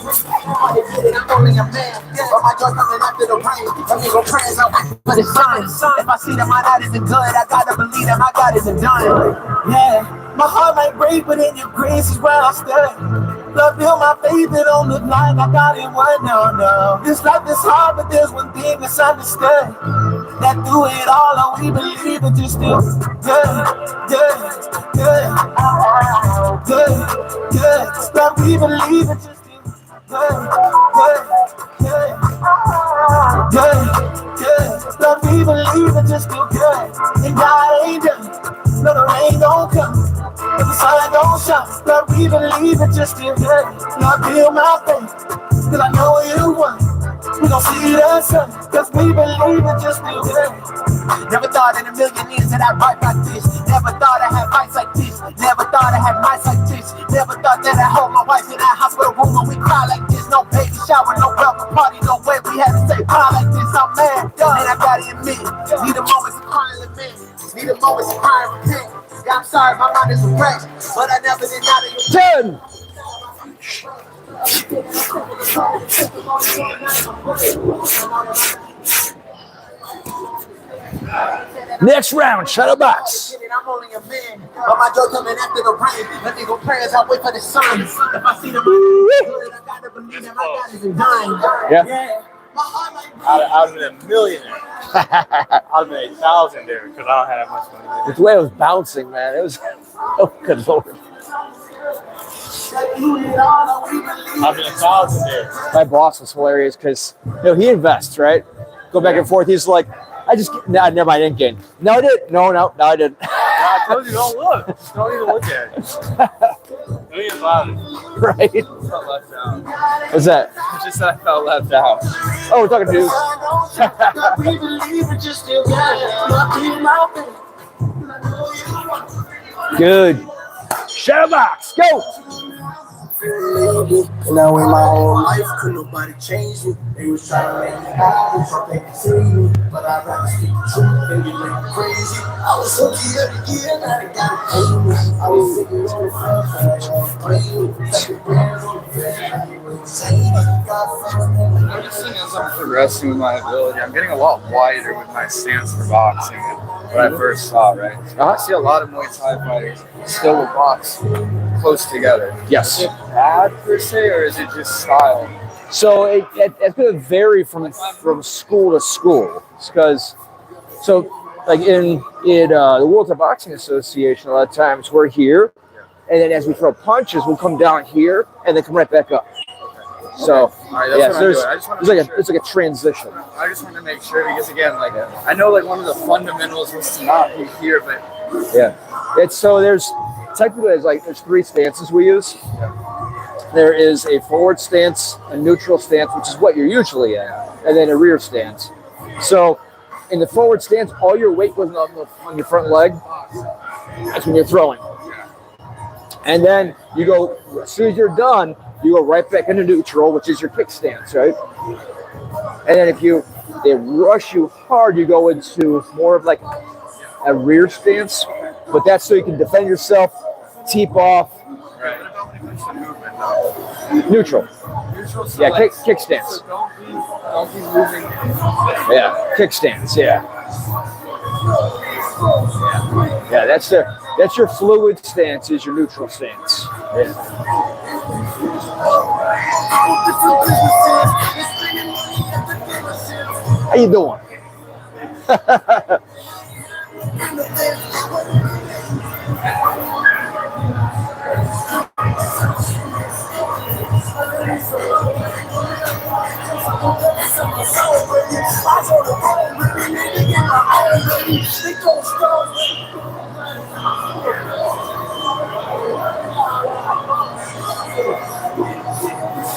I'm only a man, but my joy coming after the rain. Let me go prayers out for the sun. If I see that my night isn't good, I gotta believe that my God isn't done. Yeah, my heart might break, but in your grace is where I stand. Love, build my faith, it don't look like I got it one, no. This life is hard, but there's one thing that's understood. That through it all, oh, we believe it just still good. But we believe it just still good. But we believe it just still good. And God ain't done. No, the rain don't come. But the sun don't shine. But we believe it just still good. Lord, build my faith. Cause I know you won. We gon' see the sun, cause we believe it just still good. Never thought in a million years that I'd write like this. Never thought I had fights like this. Never thought I had nights like this. Never thought that I'd hold my wife in that hospital room when we cry like this. No baby shower, no welcome party, no way we had to say bye like this. I'm mad, and I gotta admit, need a moment to cry and lament. Need a moment to cry and repent. Yeah, I'm sorry, my mind is a wreck, but I never did not of your 10. Next round, shadow box. I'm only a man, but my joy coming after the rain. Let me go pray as I wait for the sun. If I see the rain, I gotta believe that my God isn't dying. Yeah. I'd have been a millionaire. I'd have been 1,000 there because I don't have that much money. The way it was bouncing, man, it was, oh, good Lord. I've been 1,000 there. My boss was hilarious because, he invests, right? Go back and forth. He's like, never mind, I didn't gain. No, I did. No, I didn't. I told you, don't look. Don't even look at it. Don't even bother. Right. I felt left out. What's that? I just said I felt left out. Oh, we're talking news. Good. Shadow box, go. Now in my whole life, could nobody change me. They was trying to make me happy, so they could see you. But I'd rather speak the truth than get like crazy. I was so key every year, now they gotta pay me. I was sitting on the front, but I wanna play you. Like the brands on the bed, I was insane. I'm just seeing as I'm progressing with my ability, I'm getting a lot wider with my stance for boxing than what I first saw, right? I see a lot of Muay Thai fighters still will box close together. Yes. Is it bad per se, or is it just style? So it's going to vary from school to school, because like in the World Thaiboxing Association, a lot of times we're here, and then as we throw punches, we'll come down here and then come right back up. So it's like a transition. I just wanted to make sure because again, like I know like one of the fundamentals was to not be here, but there's technically there's 3 stances we use. There is a forward stance, a neutral stance, which is what you're usually in, and then a rear stance. So in the forward stance, all your weight goes on your front leg. That's when you're throwing. And then you go, as soon as you're done, you go right back into neutral, which is your kick stance, right? And then if they rush you hard, you go into more of like a rear stance, but that's so you can defend yourself, teep off. right. Neutral. So Yeah, like, kick stance. So don't be moving. Yeah, kick stance. Yeah. Yeah, that's your fluid stance. Is your neutral stance. Yeah. How you doing?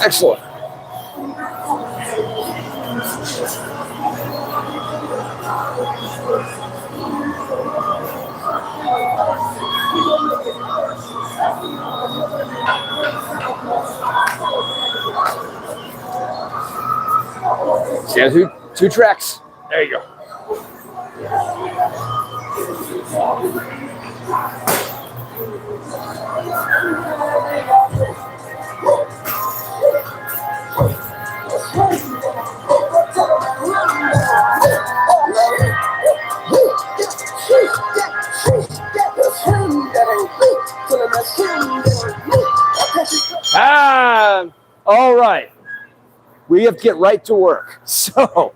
Excellent. See, two tracks. There you go. All right. We have to get right to work. So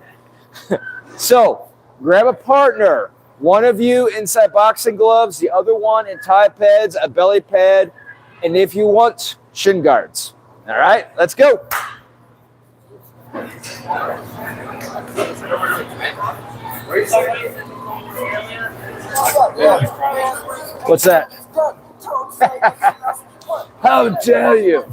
grab a partner. One of you inside boxing gloves, the other one in Thai pads, a belly pad, and if you want, shin guards. All right, let's go. What's that? How dare you?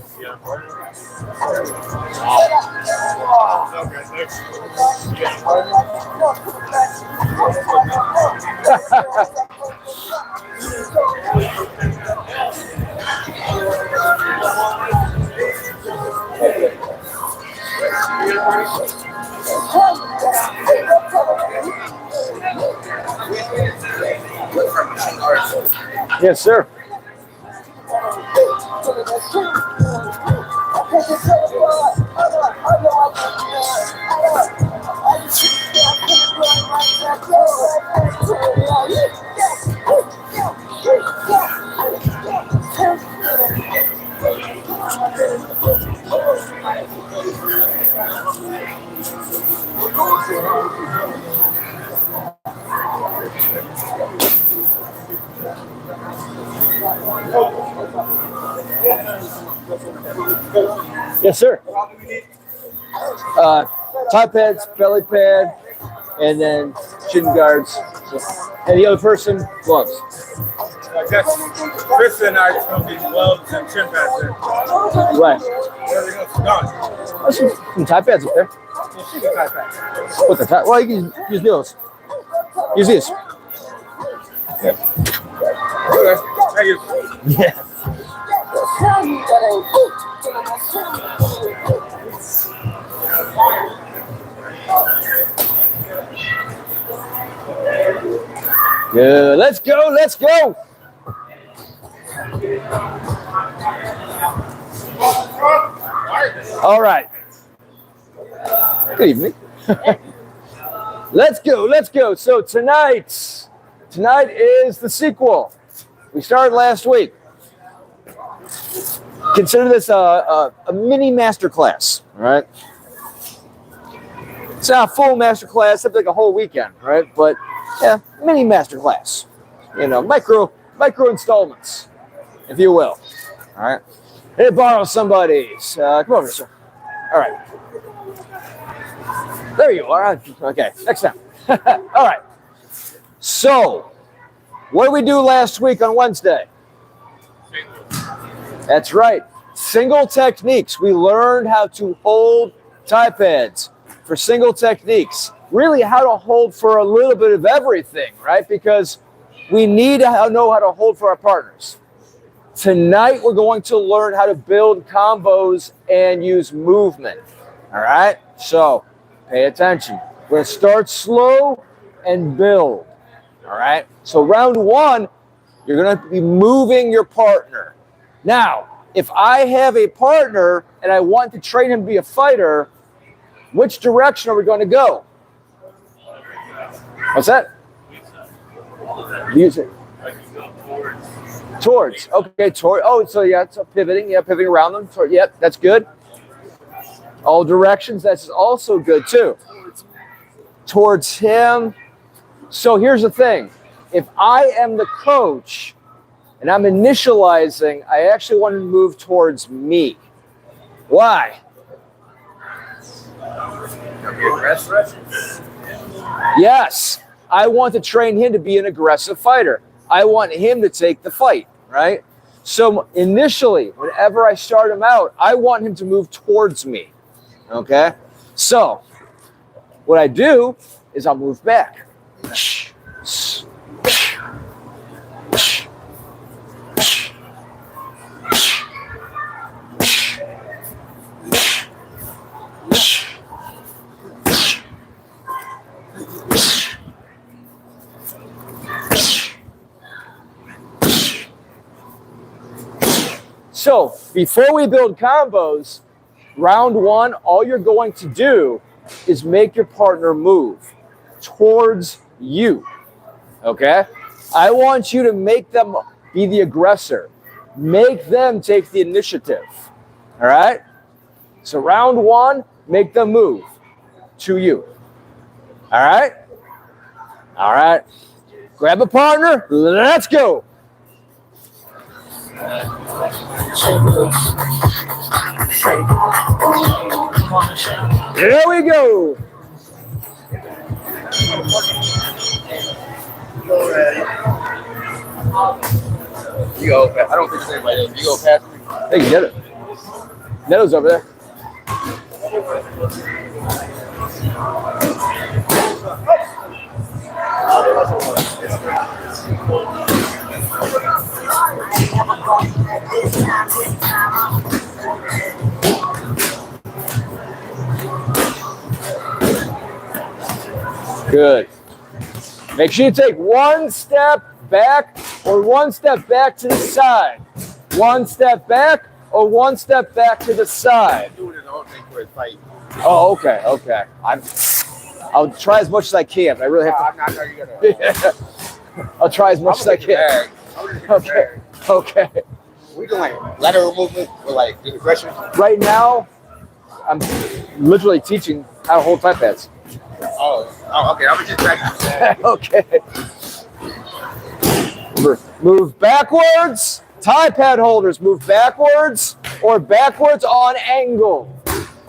Yes, sir. Yes, sir. Thigh pads, belly pad, and then shin guards. And the other person, gloves. I guess Chris and I just going to be gloves and shin pads there. Right. Everything else is gone. There's some Thai pads up there. Yeah, she's a Thai pad. What the Thai? Well, you can use those. Use these. Okay, thank you. Yeah. Good. Let's go. Let's go. All right. Good evening. Let's go. Let's go. So tonight is the sequel. We started last week. Consider this a mini master class, right? It's not a full master class, it's like a whole weekend, right? But yeah, mini master class. You know, micro installments, if you will. All right. I need to borrow somebody's. Come over, sir. All right. There you are. Okay, next time. All right. So, what did we do last week on Wednesday? That's right. Single techniques. We learned how to hold Thai pads for single techniques. Really how to hold for a little bit of everything, right? Because we need to know how to hold for our partners. Tonight, we're going to learn how to build combos and use movement. All right? So, pay attention. We're going to start slow and build. All right? So, round one, you're going to be moving your partner. Now, if I have a partner and I want to train him to be a fighter, which direction are we going to go? What's that? Use it. Towards. Okay, toward. Oh, so yeah, it's pivoting. Yeah, pivoting around them. Yep, that's good. All directions. That's also good too. Towards him. So here's the thing. If I am the coach and I'm initializing, I actually want to move towards me. Why? Yes. I want to train him to be an aggressive fighter. I want him to take the fight, right? So initially, whenever I start him out, I want him to move towards me, okay? So what I do is I'll move back. So before we build combos, round one, all you're going to do is make your partner move towards you, okay? I want you to make them be the aggressor. Make them take the initiative, all right? So round one, make them move to you. All right? All right. Grab a partner. Let's go. There we go. You go. I don't think there's anybody else. You go past me. They can get it. Neto's over there. Good. Make sure you take one step back or one step back to the side. One step back or one step back to the side. Oh, okay, okay. I'll try as much as I can. I really have to. I'm not sure you're gonna. I'll try as much as I can. Okay, okay. We doing like lateral movement or like aggression? Right now, I'm literally teaching how to hold Thai pads. Oh, okay. I was just practicing. Okay. Move backwards. Thai pad holders, move backwards or backwards on angle.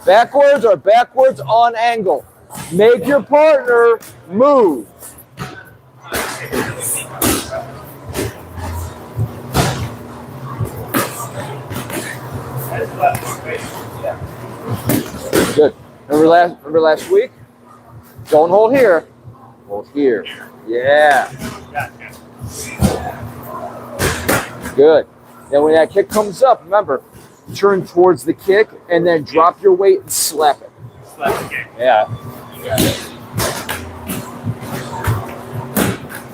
Backwards or backwards on angle. Make your partner move. Good. Remember last week? Don't hold here. Hold here. Yeah. Good. Then when that kick comes up, remember, turn towards the kick and then drop your weight and slap it. Slap the kick. Yeah.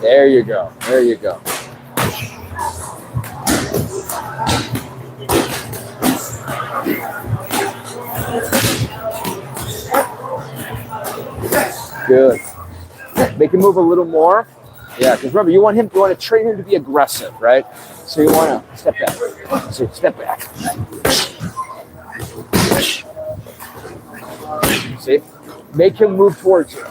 There you go. There you go. Good. Make him move a little more. Yeah, because remember, you want to train him to be aggressive, right? So you want to step back. So step back. See? Make him move towards you.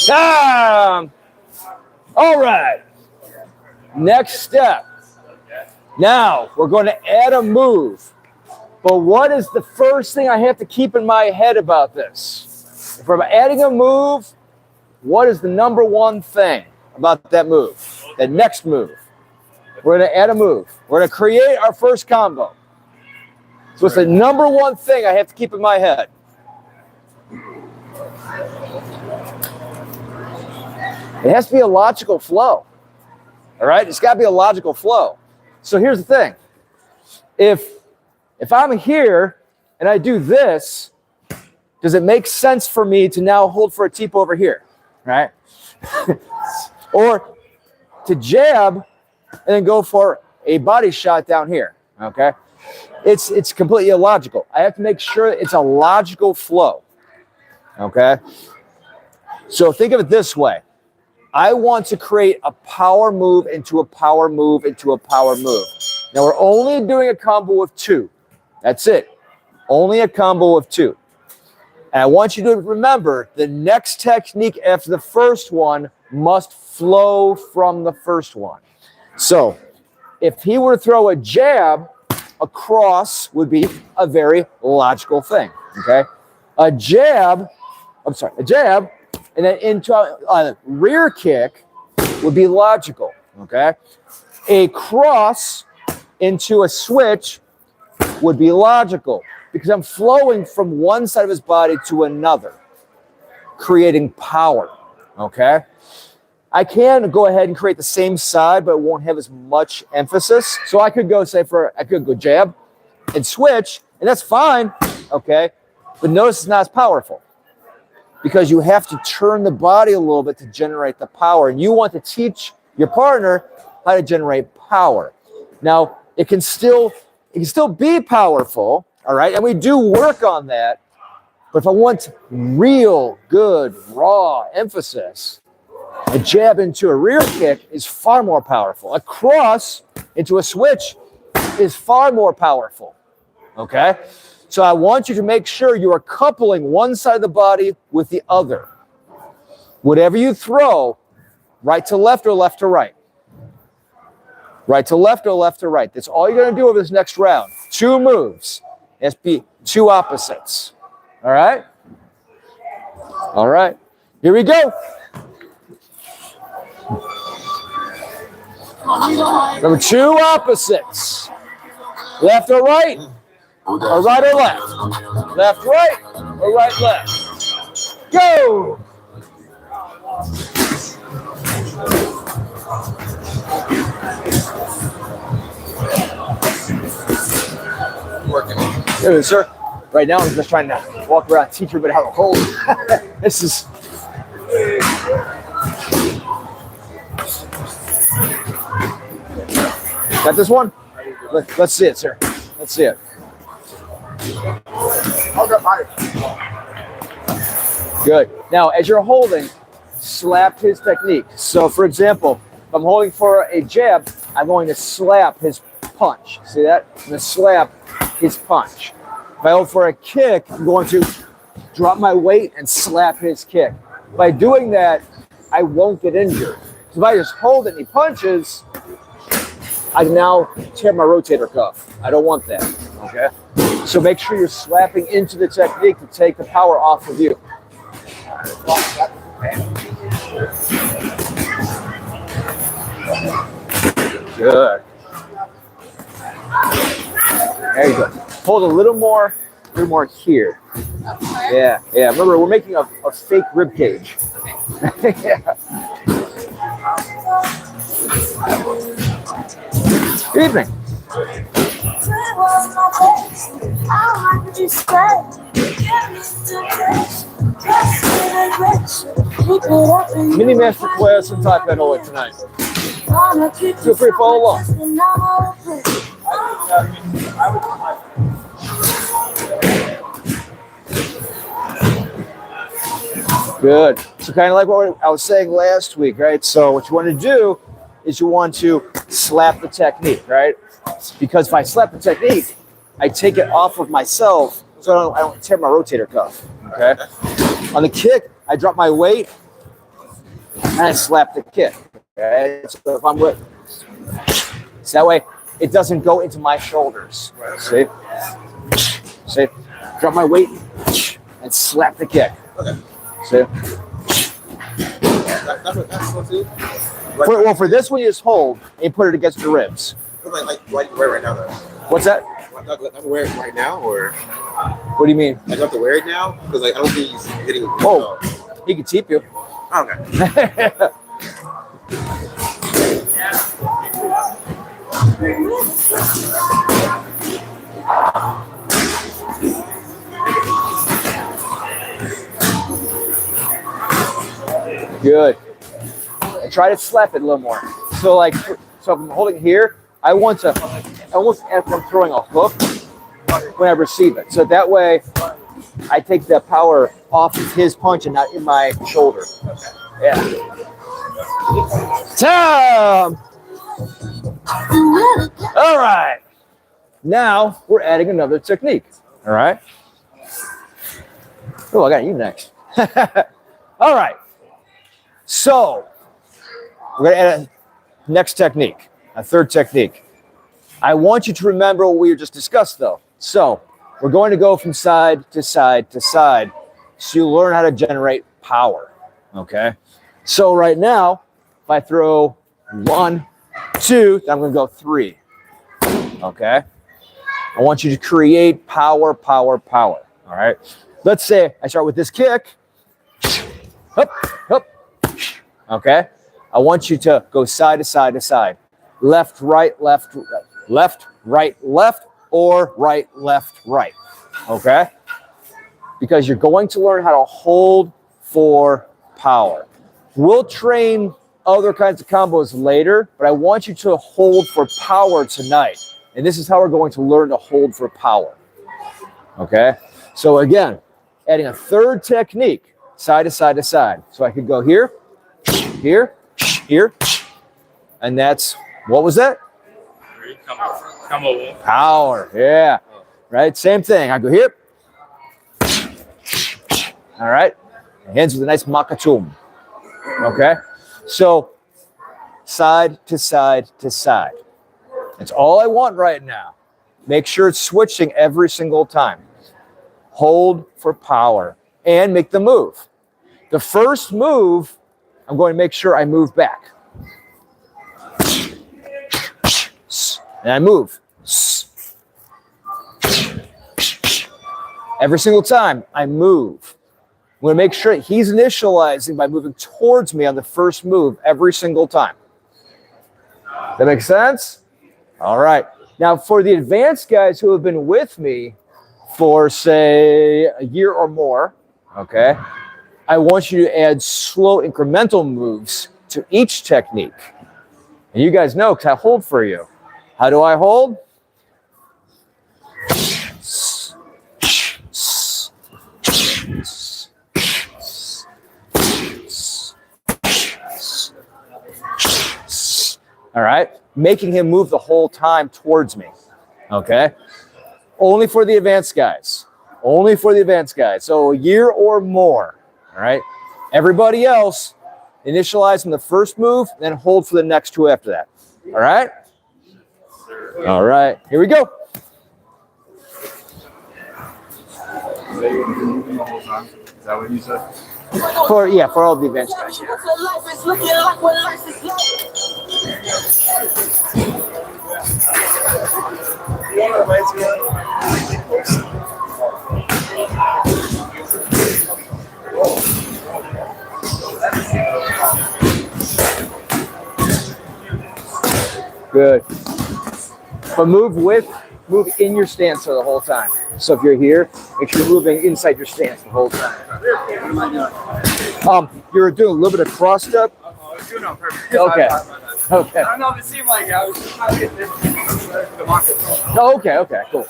Time. All right. Next step. Now we're going to add a move. But what is the first thing I have to keep in my head about this? If I'm adding a move, what is the number one thing about that move? The next move. We're going to add a move. We're going to create our first combo. So it's the number one thing I have to keep in my head. It has to be a logical flow. All right? It's got to be a logical flow. So here's the thing. If I'm here and I do this, does it make sense for me to now hold for a teep over here? Right? Or to jab and then go for a body shot down here. Okay? It's completely illogical. I have to make sure it's a logical flow. Okay? So think of it this way. I want to create a power move into a power move into a power move. Now we're only doing a combo of two. That's it. Only a combo of two. And I want you to remember the next technique after the first one must flow from the first one. So if he were to throw a jab, a cross would be a very logical thing. Okay? A jab, and then into a rear kick would be logical, okay? A cross into a switch would be logical because I'm flowing from one side of his body to another, creating power, okay? I can go ahead and create the same side, but it won't have as much emphasis. So I could go, I could go jab and switch, and that's fine, okay? But notice it's not as powerful because you have to turn the body a little bit to generate the power. And you want to teach your partner how to generate power. Now, it can still be powerful, all right? And we do work on that. But if I want real good, raw emphasis, a jab into a rear kick is far more powerful. A cross into a switch is far more powerful, okay? So I want you to make sure you are coupling one side of the body with the other. Whatever you throw, right to left or left to right. Right to left or left to right. That's all you're going to do over this next round. 2 moves. It has to be 2 opposites. All right? All right. Here we go. Number 2 opposites. Left or right? Or right or left? Left, right, or right, left? Go! Working. There it is, sir. Right now, I'm just trying to walk around, teach everybody how to hold. This is... Got this one? Let's see it, sir. Let's see it. Good. Now, as you're holding, slap his technique. So, for example, if I'm holding for a jab, I'm going to slap his punch. See that? I'm going to slap his punch. If I hold for a kick, I'm going to drop my weight and slap his kick. By doing that, I won't get injured. So if I just hold it and he punches, I now tear my rotator cuff. I don't want that, okay? So make sure you're slapping into the technique to take the power off of you. Good. There you go. Hold a little more here. Yeah. Remember, we're making a fake rib cage. Yeah. Good evening. Mini master class in Taekwondo tonight. Feel free to follow along. Good. So kind of like what I was saying last week, right? So what you want to do is you want to slap the technique, right? Because if I slap the technique, I take it off of myself so I don't tear my rotator cuff, okay? On the kick, I drop my weight and I slap the kick, okay? So if I'm with, so that way it doesn't go into my shoulders, see? See? Drop my weight and slap the kick. Okay. See? Well, for this one, you just hold and you put it against the ribs. Like wear right now, though. What's that? I have to wear it right now, or What do you mean? I don't have to wear it now because I don't think he's hitting. Oh, he can teep you. Okay. Good. And try to slap it a little more. So if I'm holding here, I want to almost as I'm throwing a hook when I receive it. So that way I take the power off of his punch and not in my shoulder. Yeah. Time! All right. Now we're adding another technique. All right. Oh, I got you next. All right. So we're going to add a next technique, a third technique. I want you to remember what we just discussed, though. So we're going to go from side to side to side so you learn how to generate power, okay? So right now, if I throw 1, 2, I'm going to go 3, okay? I want you to create power, power, power. All right. Let's say I start with this kick. Up, up. Okay. I want you to go side to side to side. Left, right, left, left, right, left, or right, left, right. Okay? Because you're going to learn how to hold for power. We'll train other kinds of combos later, but I want you to hold for power tonight. And this is how we're going to learn to hold for power. Okay? So again, adding a third technique, side to side to side. So I could go here, here, here, and that's, what was that? Power, yeah. Right, same thing. I go here. All right, hands with a nice makatum. Okay, so side to side to side. That's all I want right now. Make sure it's switching every single time. Hold for power and make the move. The first move, I'm going to make sure I move back. And I move. Every single time I move. I'm going to make sure he's initializing by moving towards me on the first move every single time. That makes sense? All right. Now, for the advanced guys who have been with me for, say, a year or more, okay, I want you to add slow incremental moves to each technique. And you guys know, because I hold for you. How do I hold? All right, making him move the whole time towards me. Okay, only for the advanced guys. Only for the advanced guys. So a year or more. All right, everybody else, initialize from the first move, then hold for the next two after that. All right. All right, here we go. Is that what you said? For all the advanced guys. Good. But move in your stance for the whole time. So if you're here, make sure you're moving inside your stance the whole time. You're doing a little bit of cross step. I was doing it on purpose. Okay. Okay. I don't know if it seemed like I was just trying to get this for the market. Oh, okay. Okay. Cool.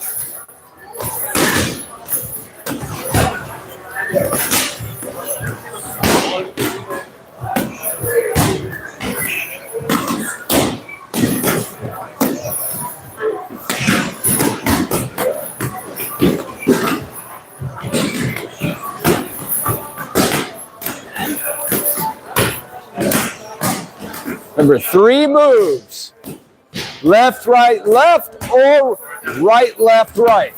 Remember, 3 moves. Left, right, left, or right, left, right.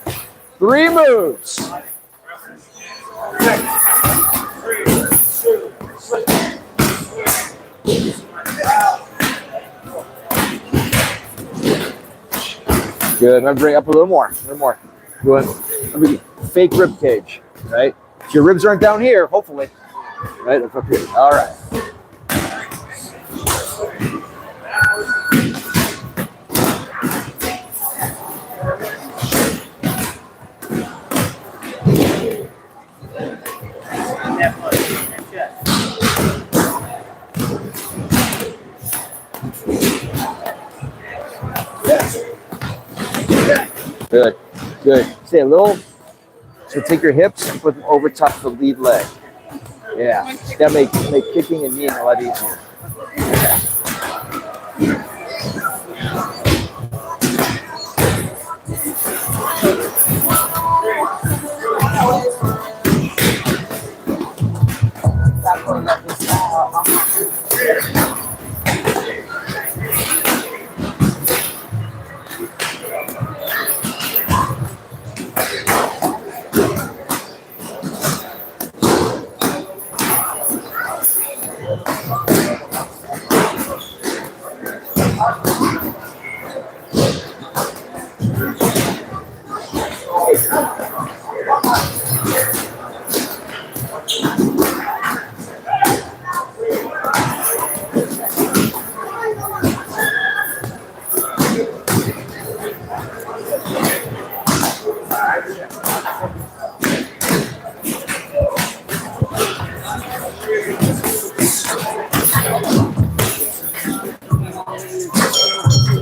3 moves. Good. Remember, bring up a little more. A little more. Good. Remember, fake rib cage, right? If your ribs aren't down here, hopefully. Right? Up here. All right. Good, good. Stay a little. So take your hips and put them over top of the lead leg. Yeah, that make kicking and kneeing a lot easier.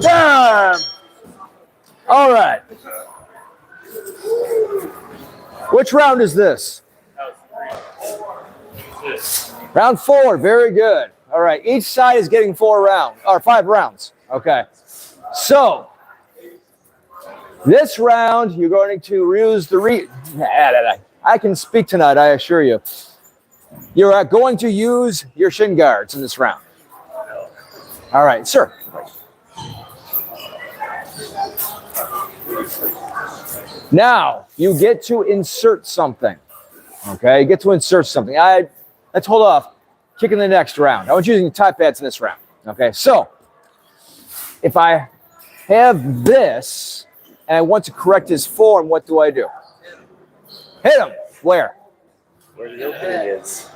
Damn. All right. Which round is this? Round 4. Very good. All right. Each side is getting 5 rounds. Okay. So this round, you're going to use I can speak tonight, I assure you. You're going to use your shin guards in this round. All right, sir. Now, you get to insert something. Okay, you get to insert something. Let's hold off. Kick in the next round. I was using Thai pads in this round. Okay, so if I have this and I want to correct his form, what do I do? Hit him. Where? Where the opening is.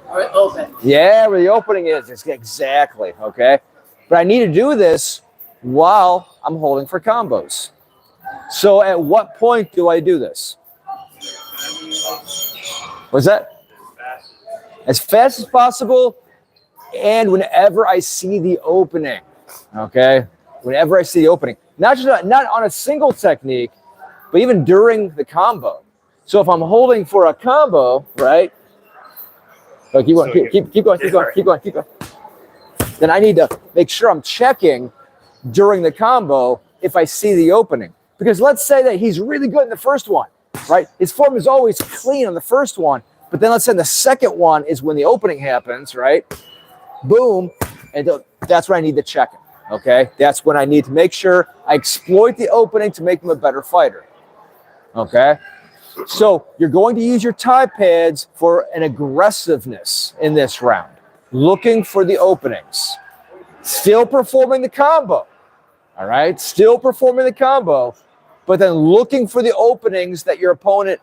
Where open. Yeah, where the opening is. Exactly. Okay, but I need to do this while I'm holding for combos. So at what point do I do this? What's that? As fast as possible and whenever I see the opening. Okay? Whenever I see the opening. Not on a single technique, but even during the combo. So if I'm holding for a combo, right? So keep going. Then I need to make sure I'm checking during the combo if I see the opening. Because let's say that he's really good in the first one, right? His form is always clean on the first one, but then let's say the second one is when the opening happens, right? Boom, and that's when I need to check him, okay? That's when I need to make sure I exploit the opening to make him a better fighter, okay? So you're going to use your Thai pads for an aggressiveness in this round, looking for the openings, still performing the combo, all right? Still performing the combo, but then looking for the openings that your partner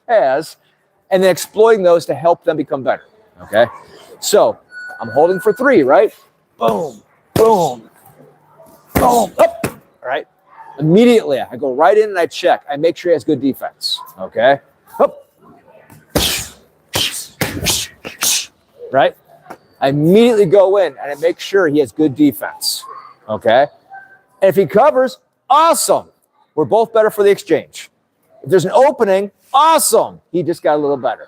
has, and then exploiting those to help them become better, okay? So I'm holding for 3, right? Boom, boom, boom, up, all right? Immediately, I go right in and I check. I make sure he has good defense, okay? Up. Right? I immediately go in and I make sure he has good defense, okay? And if he covers, awesome. We're both better for the exchange. If there's an opening, awesome. He just got a little better,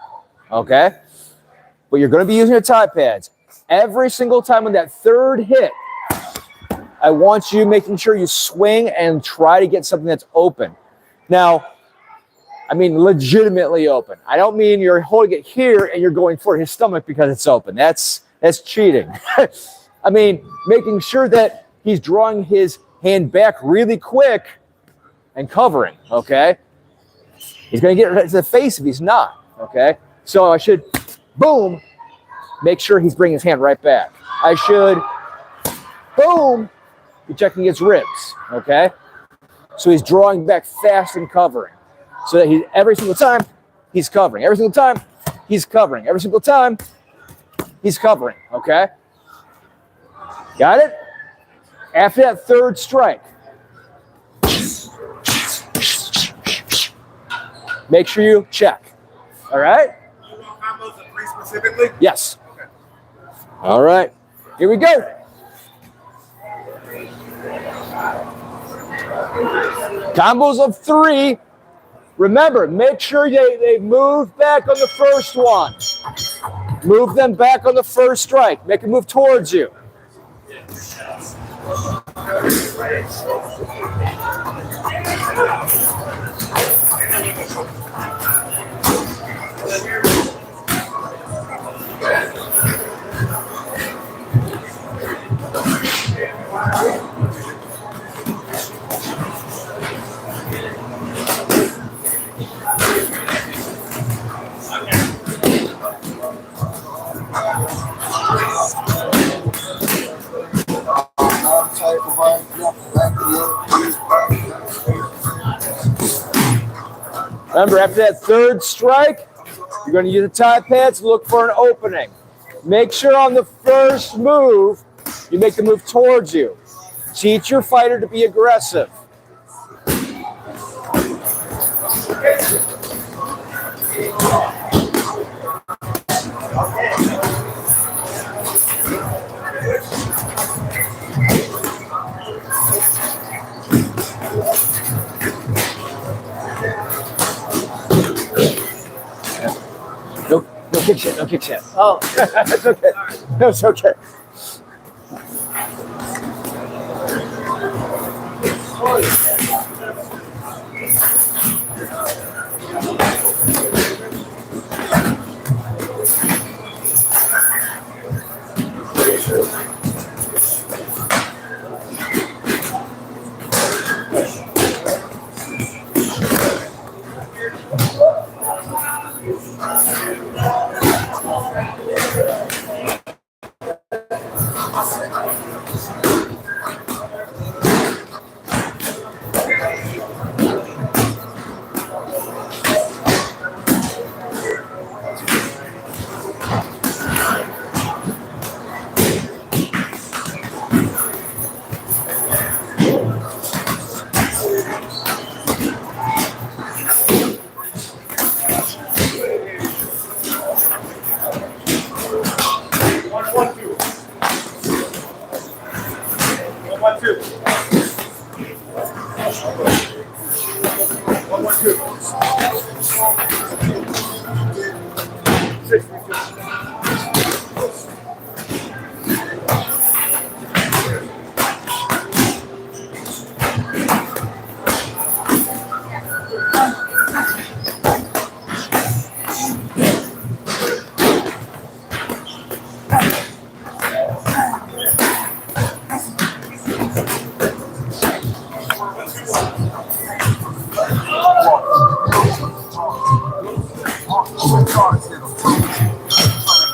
okay? But you're going to be using your Thai pads. Every single time on that third hit, I want you making sure you swing and try to get something that's open. Now, I mean legitimately open. I don't mean you're holding it here and you're going for his stomach because it's open. That's cheating. I mean, making sure that he's drawing his hand back really quick and covering, okay? He's going to get it to the face if he's not, okay? So I should, boom, make sure he's bringing his hand right back. I should, boom, be checking his ribs, okay? So he's drawing back fast and covering. So that every single time, he's covering. Every single time, he's covering. Every single time, he's covering, okay? Got it? After that third strike, make sure you check. All right? You want combos of 3 specifically? Yes. Okay. All right. Here we go. Combos of 3. Remember, make sure they move back on the first one. Move them back on the first strike. Make them move towards you. Remember, after that third strike, you're going to use the Thai pads, look for an opening. Make sure on the first move, you make the move towards you. Teach your fighter to be aggressive. No kicks yet, no kicks yet. Oh, that's okay. That's okay.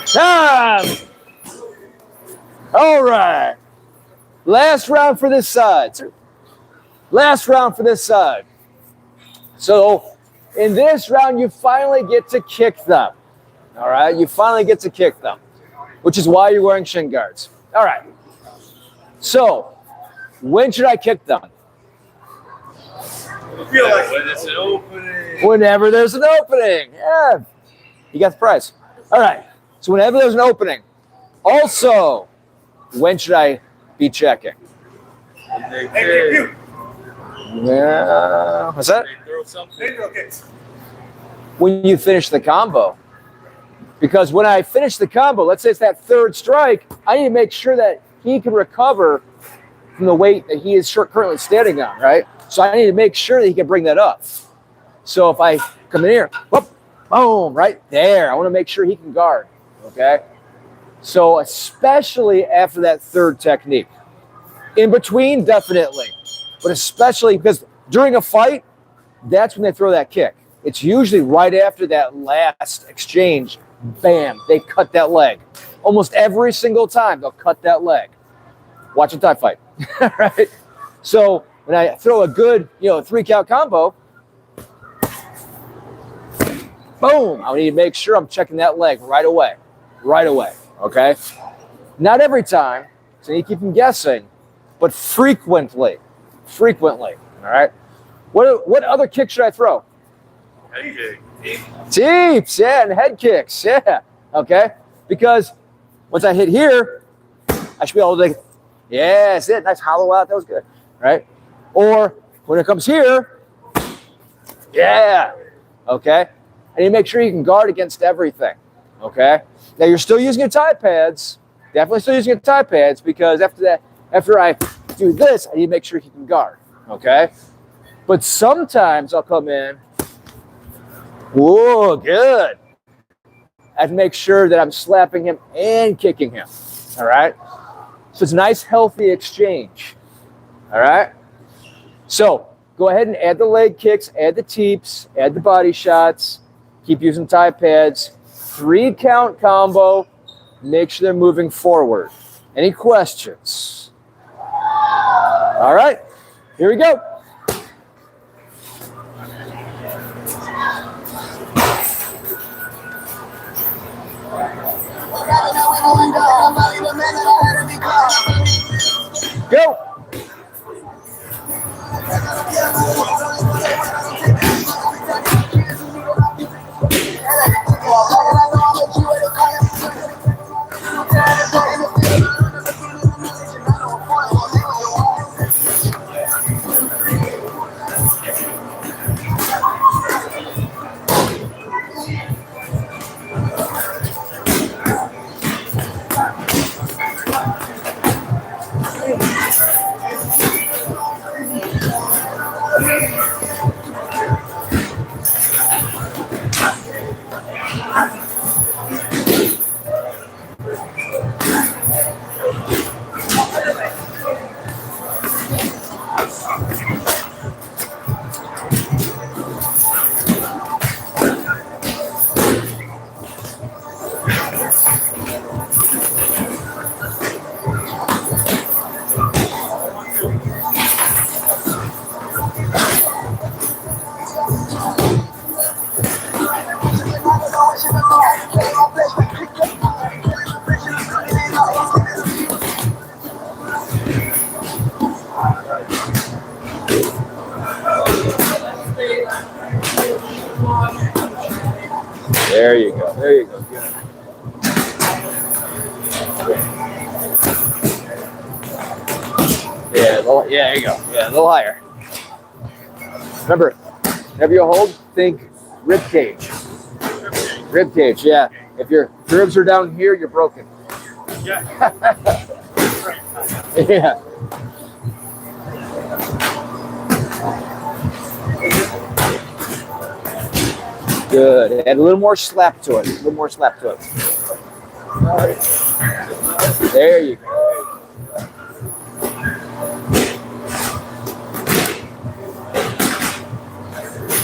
Time! All right. Last round for this side. Last round for this side. So in this round, you finally get to kick them. All right? You finally get to kick them, which is why you're wearing shin guards. All right. So when should I kick them? Feel like when it's an opening. Whenever there's an opening. Yeah. You got the prize. All right. So whenever there's an opening. Also, when should I be checking? Hey, Yeah. What's that? they throw something. When you finish the combo. Because when I finish the combo, let's say it's that third strike, I need to make sure that he can recover from the weight that he is currently standing on, right? So I need to make sure that he can bring that up. So if I come in here, whoop, boom, right there, I want to make sure he can guard, okay? So especially after that third technique. In between, definitely. But especially because during a fight, that's when they throw that kick. It's usually right after that last exchange. Bam, they cut that leg. Almost every single time, they'll cut that leg. Watch a Thai fight, right? So when I throw a good, 3-count combo, boom, I need to make sure I'm checking that leg right away, okay? Not every time, so you keep them guessing, but frequently, all right? What other kick should I throw? Head kick. Teeps, yeah, and head kicks, yeah, okay? Because once I hit here, I should be able to, yeah, that's it, nice hollow out, that was good, right? Or when it comes here, yeah, okay? I need to make sure you can guard against everything, okay? Now you're still using your Thai pads, definitely still using your Thai pads, because after I do this, I need to make sure he can guard, okay? But sometimes I'll come in, whoa, good. I have to make sure that I'm slapping him and kicking him, all right? So it's a nice, healthy exchange, all right? So go ahead and add the leg kicks, add the teeps, add the body shots, keep using Thai pads, 3-count combo, make sure they're moving forward. Any questions? All right, here we go. There you go. There you go. Good. Yeah, there you go. Yeah, a little higher. Remember, whenever you hold, think rib cage. Rib cage, yeah. If your ribs are down here, you're broken. Yeah. Yeah. Good. Add a little more slap to it. A little more slap to it. There you go.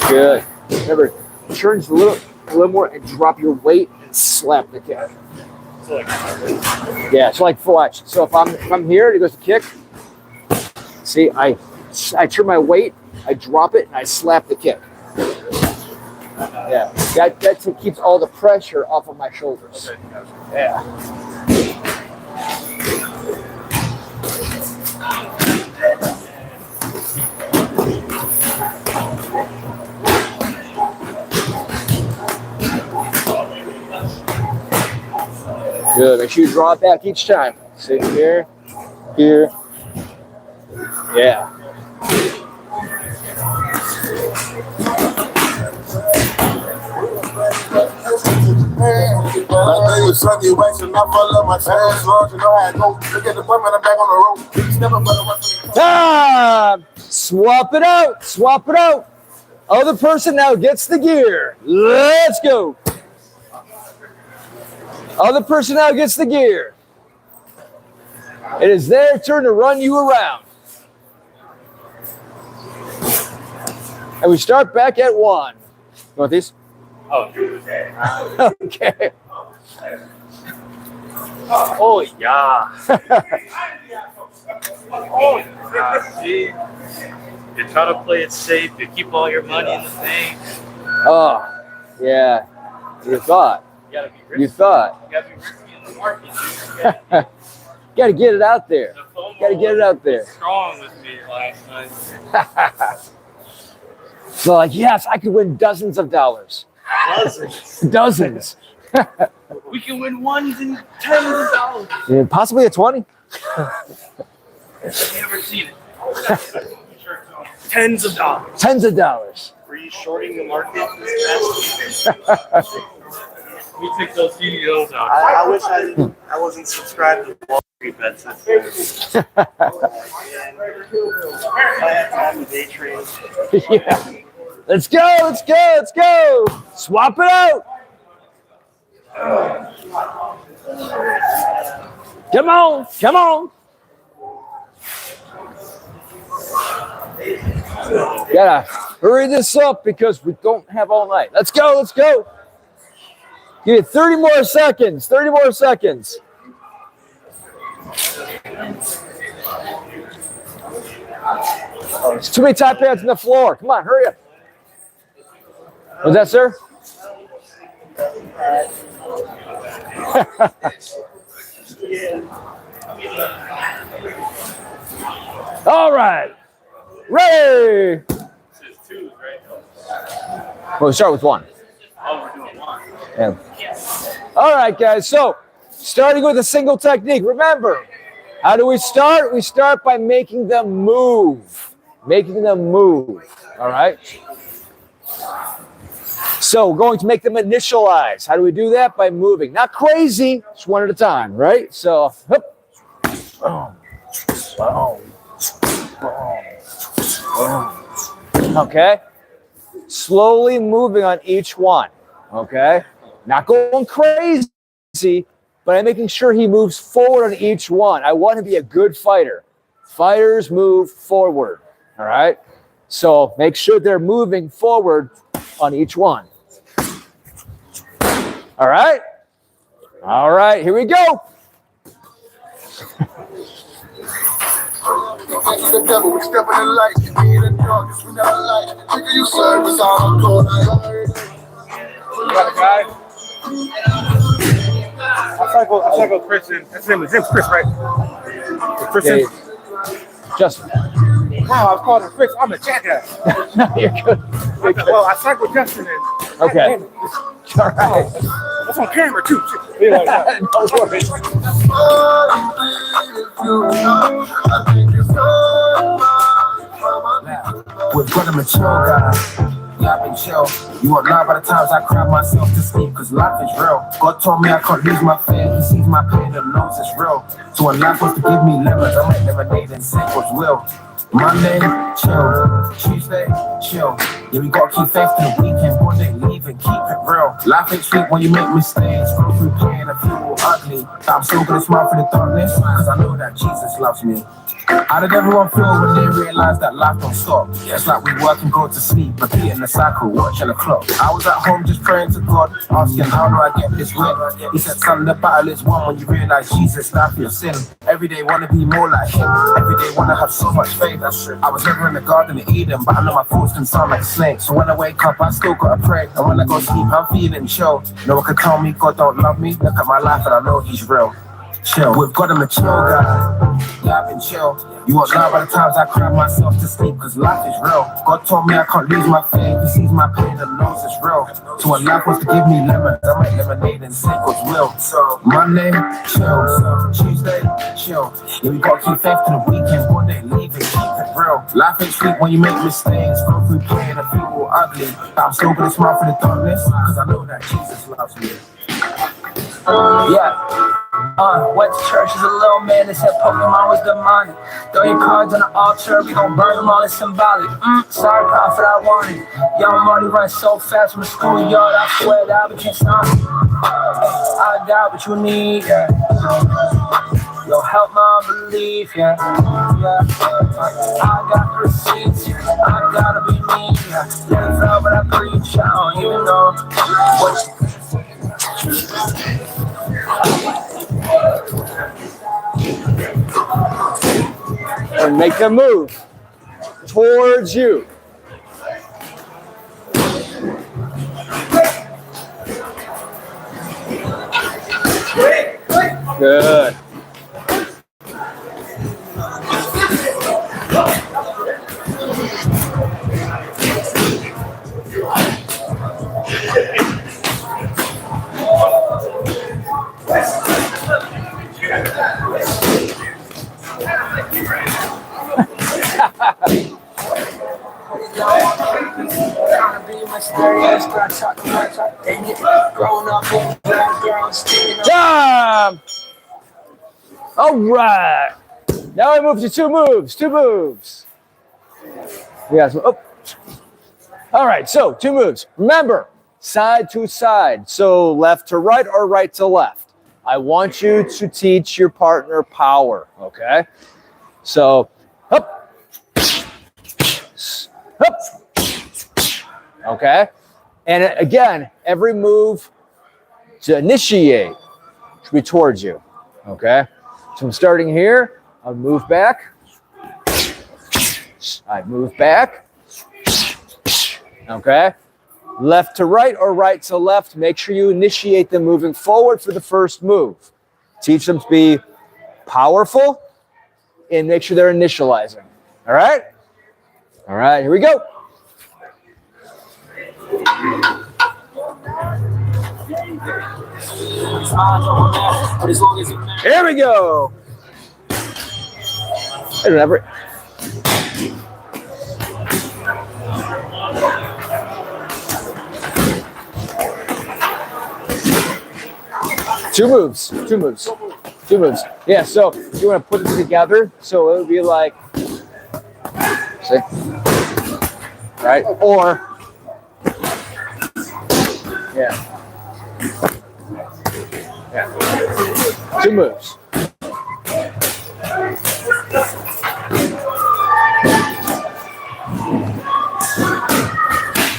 Good. Remember, turns a little more and drop your weight and slap the kick. Yeah, so like watch. So if I'm here and it goes to kick, see, I turn my weight, I drop it, and I slap the kick. Yeah, that keeps all the pressure off of my shoulders. Yeah. Good. Make sure you draw it back each time. Sit here, here. Yeah. Swap it out. Swap it out. Other person now gets the gear. Let's go. Other person now gets the gear. It is their turn to run you around. And we start back at 1. You want these? Oh, okay. Okay. Oh, yeah. Oh, yeah. See? You try to play it safe. You keep all your money in the bank. Oh, yeah. You thought. You gotta be risky. You thought. You gotta be risky in the market, dude. Got to get it out there. Got to get it out there. Strong with me last night. So like, yes, I could win dozens of dollars. Dozens. Dozens. We can win ones and tens of dollars. Yeah, possibly a 20. I've never seen it. Tens of dollars. Tens of dollars. Were you shorting the market this past week? We took those CEOs out. I wish I wasn't subscribed to Wall Street bets. I had time to day trade. Yeah. Let's go, let's go, let's go. Swap it out. Come on, come on. Gotta hurry this up because we don't have all night. Let's go, let's go. Give it 30 more seconds, 30 more seconds. Oh, there's too many top pads on the floor. Come on, hurry up. Was that, sir? All right. Ready. Well, we start with 1. Oh, we're doing 1. Yeah. All right, guys. So, starting with a single technique. Remember, how do we start? We start by making them move. Making them move. All right. So, we're going to make them initialize. How do we do that? By moving. Not crazy, just one at a time, right? So, hop. Boom. Boom. Boom. Okay. Slowly moving on each one. Okay. Not going crazy, but I'm making sure he moves forward on each one. I want him to be a good fighter. Fighters move forward. All right. So make sure they're moving forward on each one. All right. All right. Here we go. Got a guy. I cycle Chris in. His name's Chris, right? Chris. Yeah, Justin. Wow, I was calling him Chris. I'm a jackass. No, you're good. You're good. Well, I cycled Justin in. Okay. All right. That's on camera too. No worries. With brother mature guy, yeah, I've been chill. You won't lie by the times I cry myself to sleep, cause life is real. God told me I can't lose my faith, he sees my pain and knows it's real. So when life was to give me lemons, I make lemonade and say what's will. Monday, chill. Tuesday, chill. Yeah, we gotta keep faith to the weekend. One day leave and keep it real. Life ain't sweet when you make mistakes. Go through pain and feel ugly. But I'm still gonna smile for the darkness, cause I know that Jesus loves me. How did everyone feel when they realized that life don't stop? It's like we work and go to sleep, repeating the cycle, watching the clock. I was at home just praying to God, asking how do I get this win? He said, son, the battle is won when you realize Jesus died for your sin. Every day wanna be more like him. Every day wanna have so much faith. I was never in the Garden of Eden, but I know my thoughts can sound like a snake. So when I wake up, I still gotta pray. And when I go sleep, I'm feeling chill. No one can tell me God don't love me. Look at my life and I know he's real. Chill. We've got a mature guy. Yeah, I've been chill. You won't lie by the times I cry myself to sleep, cause life is real. God told me I can't lose my faith, he sees my pain and knows it's real. So when life was to give me lemons, I make lemonade and say God's will. So Monday, chill. Tuesday, chill. Yeah, we gotta keep faith to the weekend. One day leave and keep it real. Life ain't sweet when you make mistakes. Go through pain and feel all ugly. But I'm still gonna smile for the darkness, cause I know that Jesus loves me. Yeah. Went to church as a little man, they said Pokemon was demonic. Throw your cards on the altar, we gon' burn them all, it's symbolic. Sorry, prophet, I want it. Young money runs so fast from the schoolyard, I swear that I became Sonic. I got what you need, yeah. Yo, help my unbelief, yeah. I got the receipts, yeah. I gotta be me, yeah. Live out what I preach, I don't even know what. And make them move towards you. Good. Time! All right. Now I move to two moves. Yeah, so, oh. All right, so 2 moves. Remember, side to side. So left to right or right to left. I want you to teach your partner power, okay? So, up. Up. Okay? And again, every move to initiate should be towards you, okay? So I'm starting here. I'll move back. I move back. Okay? Left to right or right to left. Make sure you initiate them moving forward for the first move. Teach them to be powerful and make sure they're initializing. All right? All right, here we go. Here we go. Remember. Two moves. Yeah, so you want to put it together. So it would be like, see? Right? Or, yeah. 2 moves.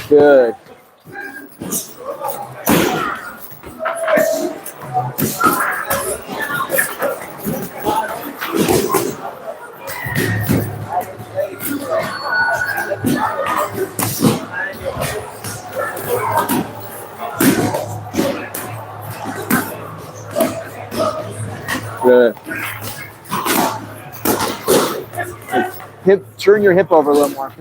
Good. Good. Turn your hip over a little more.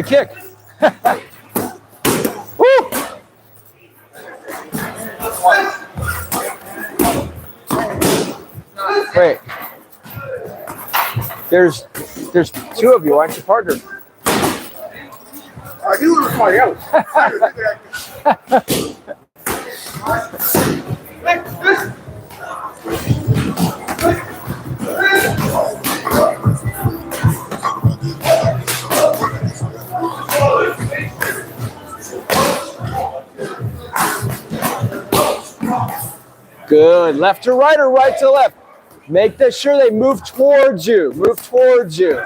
good kick. Woo! Wait. There's two of you, aren't you, partner? I do with somebody else. Good. Left to right or right to left? Make sure they move towards you. Move towards you.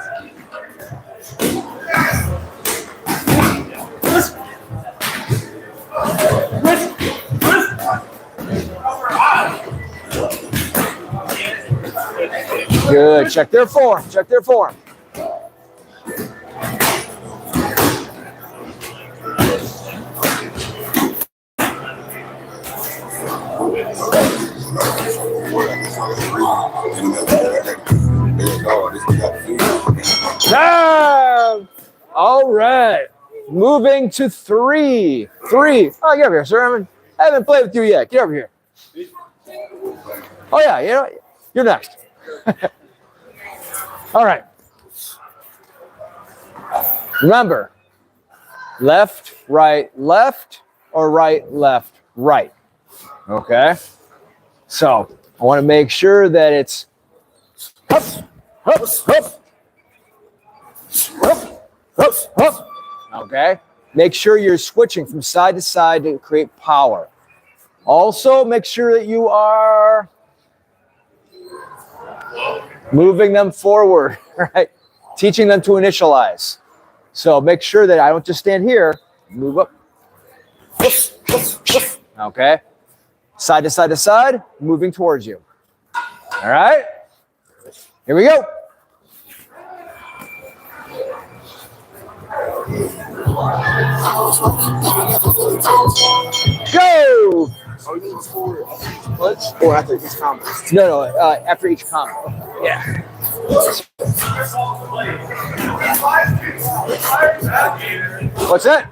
Good. Check their form. Check their form. Down. All right. Moving to three. Three. Oh, get over here, sir. I haven't played with you yet. Get over here. Oh, yeah. You know, you're next. All right. Remember, left, left, or right, left, right. Okay? So, I want to make sure that it's hup, hup, hup, hup, hup, hup. Okay? Make sure you're switching from side to side to create power. Also, make sure that you are moving them forward, right? Teaching them to initialize. So make sure that I don't just stand here, move up. Okay? Side to side to side, moving towards you. All right? Here we go. Go! Or after each combo? No, after each combo. Yeah. What's that?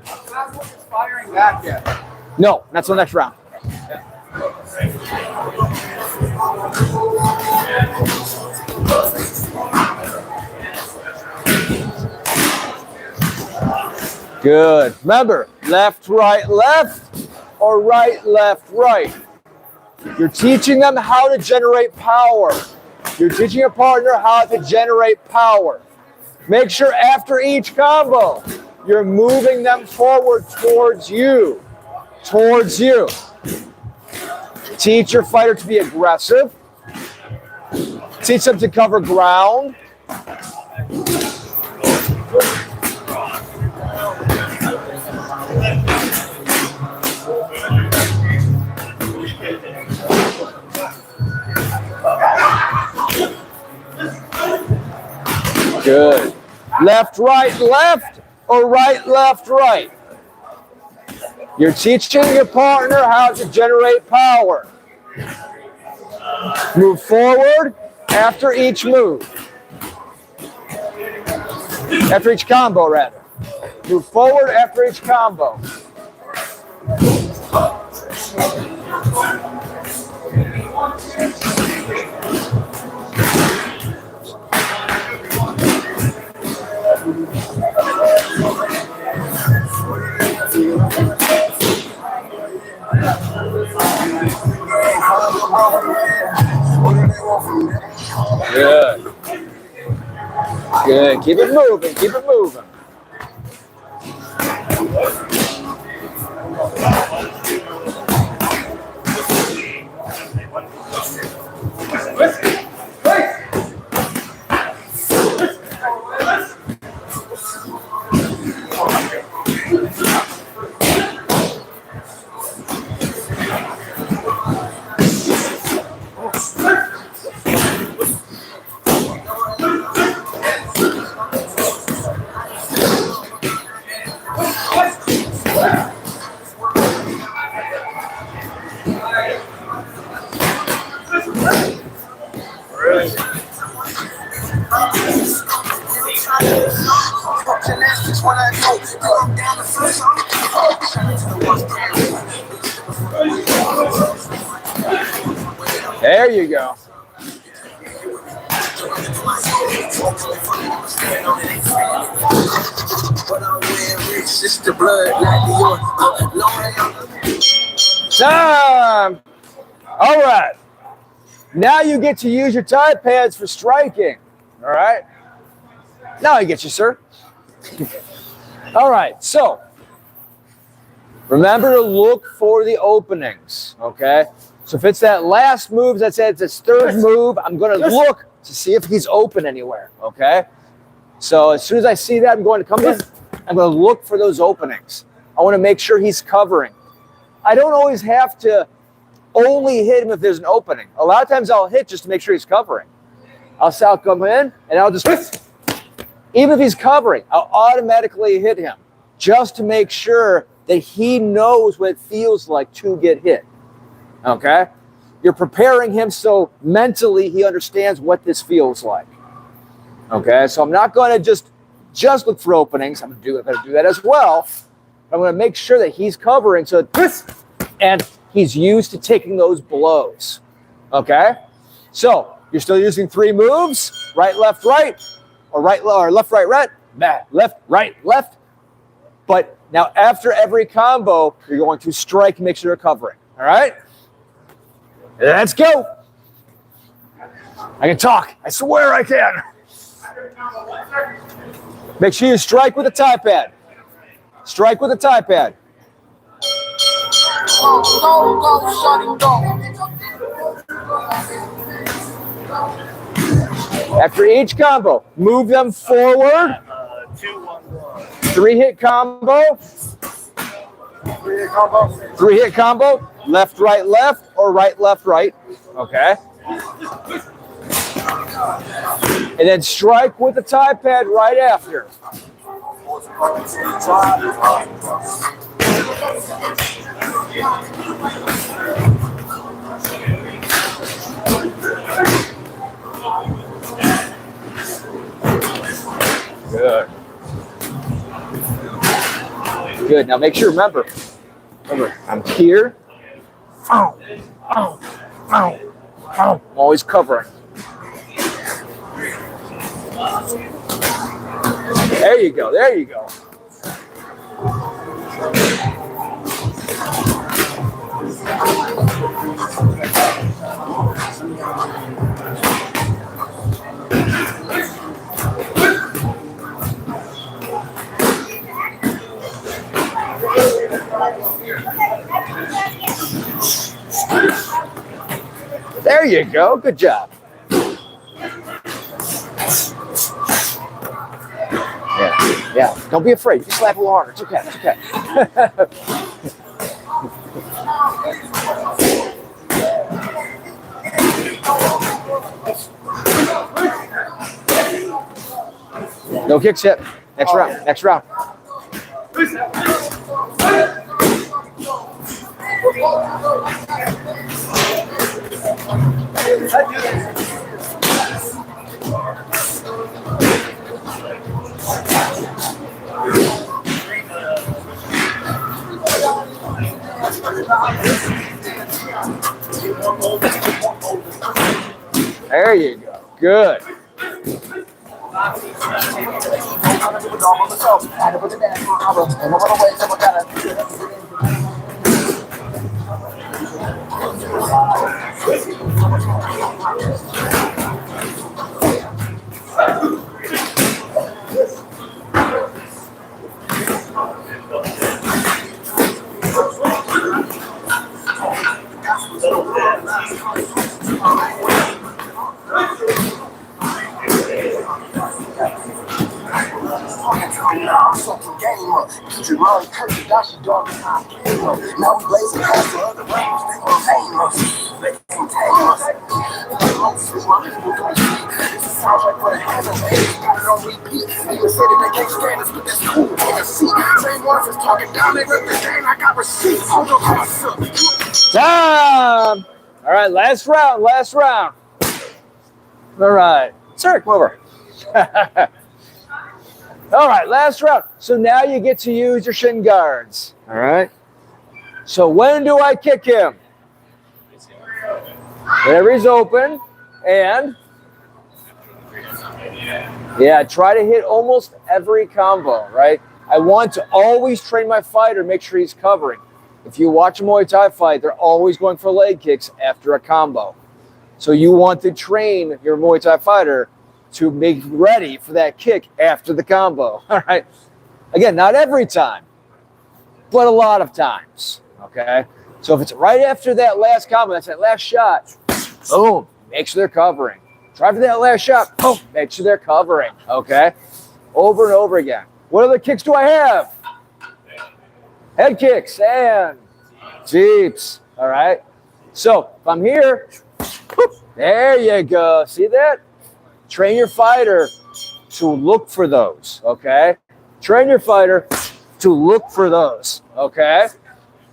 Firing back yet. No, that's the next round. Good. Remember, left, right, left, or right, left, right. You're teaching them how to generate power. You're teaching your partner how to generate power. Make sure after each combo, you're moving them forward towards you. Towards you. Teach your fighter to be aggressive. Teach them to cover ground. Good. Left, right, left, or right, left, right. You're teaching your partner how to generate power. Move forward after each move. After each combo, rather. Move forward after each combo. Good. Good. Keep it moving. Keep it moving. There you go. Time. All right. Now you get to use your Thai pads for striking. All right. Now I get you, sir. All right. So remember to look for the openings. Okay. So if it's that last move, that's its third move, I'm going to look to see if he's open anywhere. Okay. So as soon as I see that, I'm going to come in. I'm going to look for those openings. I want to make sure he's covering. I don't always have to only hit him if there's an opening. A lot of times I'll hit just to make sure he's covering. I'll come in and I'll just, even if he's covering, I'll automatically hit him just to make sure that he knows what it feels like to get hit. Okay? You're preparing him so mentally he understands what this feels like. Okay? So I'm not going to just look for openings. I'm going to do that as well. I'm going to make sure that he's covering so and he's used to taking those blows. Okay? So you're still using 3 moves, right, left, right, or left, right, left, right, left. But now after every combo, you're going to strike, make sure you're covering. All right? Let's go. I can talk. I swear I can. Make sure you strike with a Thai pad. Strike with a Thai pad. After each combo, move them forward. 3-hit combo. 3-hit combo. Left, right, or right, left, right. Okay. And then strike with the Thai pad right after. Good. Good. Now make sure, remember, I'm here. I'm always covering. There you go. There you go. There you go. Good job. Yeah. Don't be afraid. You can slap a little harder. It's okay. It's okay. No kicks yet. Next round. Next round. There you go. Good. Time. All right, last round. Last round. All right, sir, come over. All right, last round. So now you get to use your shin guards. All right. So when do I kick him? Whenever he's open, and yeah, try to hit almost every combo, right? I want to always train my fighter, make sure he's covering. If you watch a Muay Thai fight, they're always going for leg kicks after a combo. So you want to train your Muay Thai fighter to make ready for that kick after the combo, all right? Again, not every time, but a lot of times, okay? So if it's right after that last combo, that's that last shot, boom, make sure they're covering. Try for that last shot, boom, make sure they're covering, okay? Over and over again. What other kicks do I have? Head kicks and jeeps, all right? So if I'm here, whoop, there you go. See that? Train your fighter to look for those, okay? Train your fighter to look for those, okay?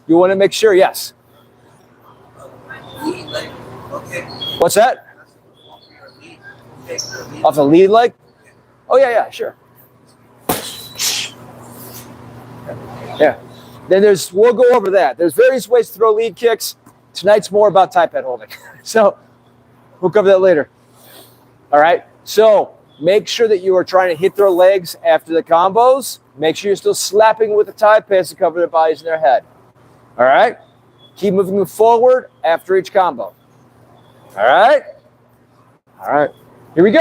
You want to make sure, yes. What's that? Off the lead leg? Oh, yeah, sure. Yeah. Then we'll go over that. There's various ways to throw lead kicks. Tonight's more about Thai pad holding. So we'll cover that later. All right. So make sure that you are trying to hit their legs after the combos. Make sure you're still slapping with the Thai pads to cover their bodies and their head. All right. Keep moving them forward after each combo. All right. All right. Here we go.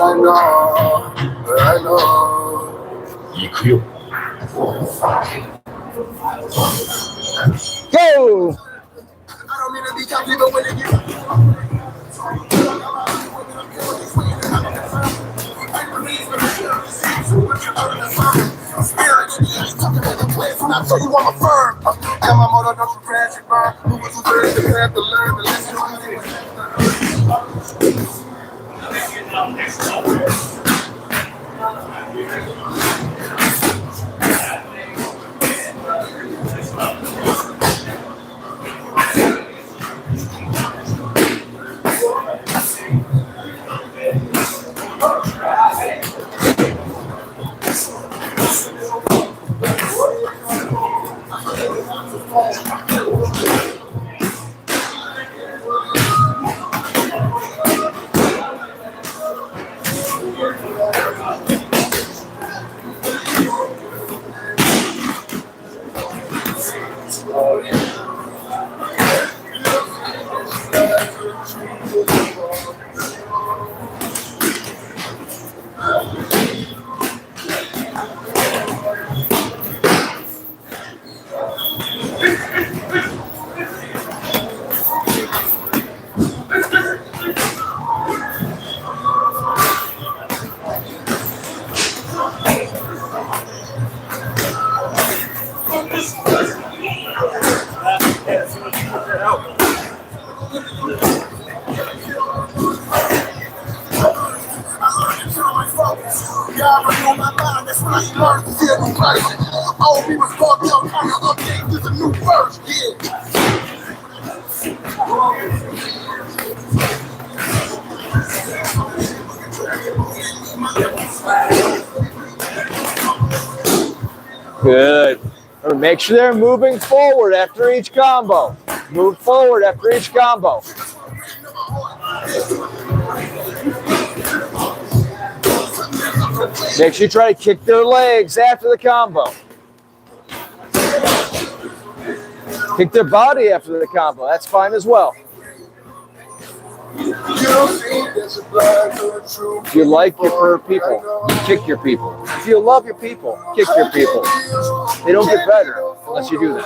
I know. Go! I don't mean to be tough, even when it gets. When I tell you I'm a firm, and my mother don't you crash and burn. Who was too dirty to have to learn the lesson? Good. Make sure they're moving forward after each combo. Move forward after each combo. Make sure you try to kick their legs after the combo. Kick their body after the combo. That's fine as well. If you like your people, kick your people. If you love your people, kick your people. They don't get better unless you do that.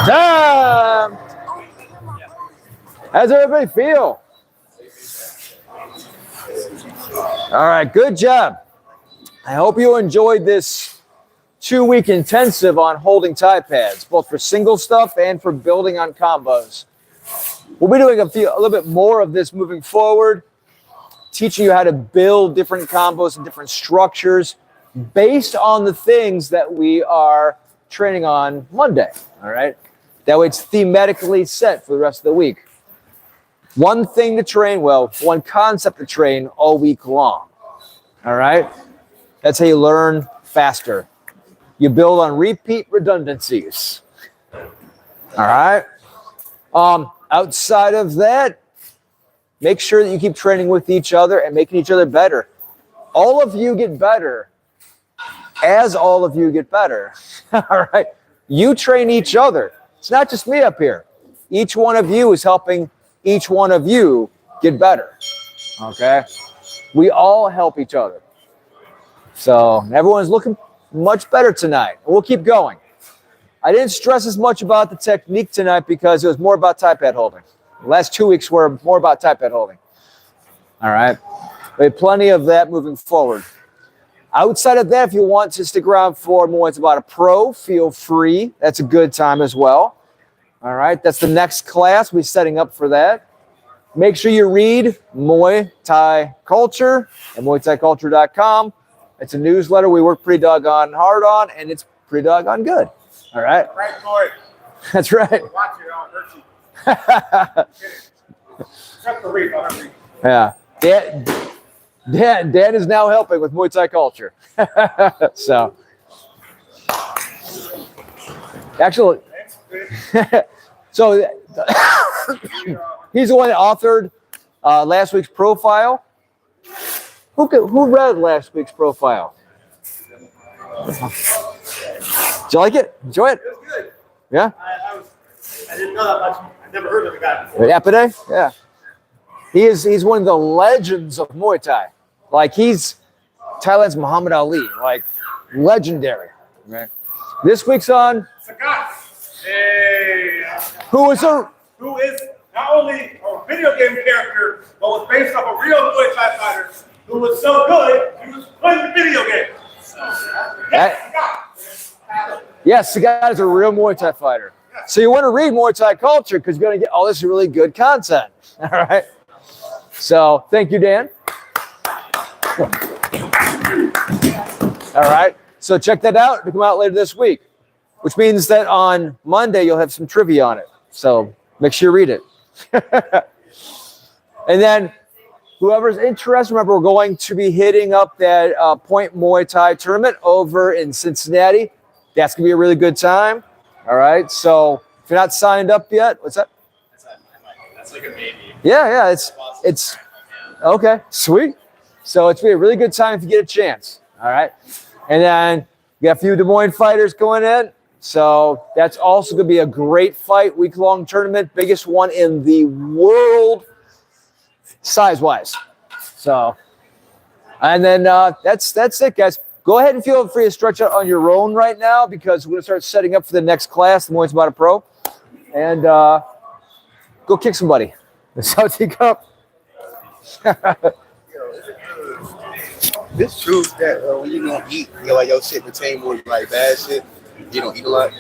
Time! How's everybody feel? All right, good job. I hope you enjoyed this 2-week intensive on holding Thai pads, both for single stuff and for building on combos. We'll be doing a little bit more of this moving forward, teaching you how to build different combos and different structures based on the things that we are training on Monday, all right? That way it's thematically set for the rest of the week. One thing to train, well, one concept to train all week long, all right? That's how you learn faster. You build on repeat redundancies, all right? Outside of that, make sure that you keep training with each other and making each other better. All of you get better as all of you get better, all right? You train each other. It's not just me up here. Each one of you is helping each one of you get better, okay? We all help each other. So everyone's looking much better tonight. We'll keep going. I didn't stress as much about the technique tonight because it was more about Thai pad holding. The last 2 weeks were more about Thai pad holding. All right? We have plenty of that moving forward. Outside of that, if you want to stick around for Muay Thaibata Pro, feel free. That's a good time as well. All right? That's the next class. We're setting up for that. Make sure you read Muay Thai Culture at MuayThaiCulture.com. It's a newsletter we work pretty doggone hard on, and it's pretty doggone good. All right? Right for it. That's right. Watch it, I'll hurt you. Except for read, I'll hurt you. Yeah. Dan is now helping with Muay Thai Culture. So, actually, so he's the one that authored last week's profile. Who read last week's profile? Did you like it? Enjoy it? It was good. Yeah? I didn't know that much. I never heard of the guy before. Apide? Yeah. He's one of the legends of Muay Thai. Like, he's Thailand's Muhammad Ali. Like, legendary. Right? This week's on... Sagat. Hey. Who is not only a video game character, but was based off a real Muay Thai fighter who was so good, he was playing the video game. Yes, Sagat is a real Muay Thai fighter. So you want to read Muay Thai Culture because you're going to get all this really good content. All right. So thank you, Dan. All right. So check that out. It'll come out later this week, which means that on Monday you'll have some trivia on it. So make sure you read it. And then whoever's interested, remember we're going to be hitting up that Point Muay Thai tournament over in Cincinnati. That's going to be a really good time. All right. So if you're not signed up yet, what's that? That's like a maybe. Yeah. It's okay. Sweet. So it's going to be a really good time if you get a chance. All right. And then we got a few Des Moines fighters going in. So that's also going to be a great fight, week-long tournament, biggest one in the world size-wise. So, and then that's it, guys. Go ahead and feel free to stretch out on your own right now because we're going to start setting up for the next class, the Muay Thaibata Pro. And go kick somebody. That's how you go. This truth that when you don't eat, like your shit retain more like bad shit. You don't eat a lot.